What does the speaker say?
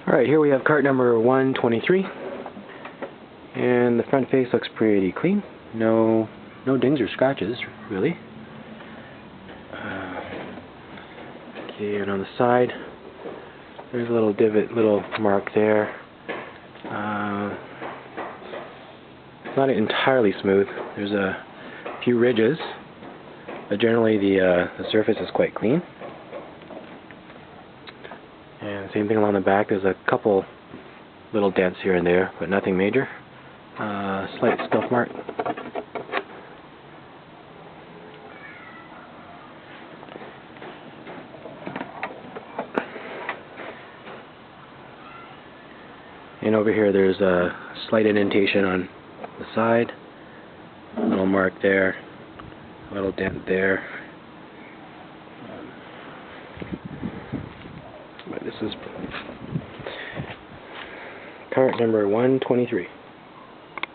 Alright, here we have cart number 123, and the front face looks pretty clean. No dings or scratches, really. Okay, and on the side, there's a little divot, little mark there. It's not entirely smooth. There's a few ridges, but generally the surface is quite clean. And same thing along the back. There's a couple little dents here and there, but nothing major. Slight scuff mark. And over here there's a slight indentation on the side. A little mark there. A little dent there. But this is cart number 123.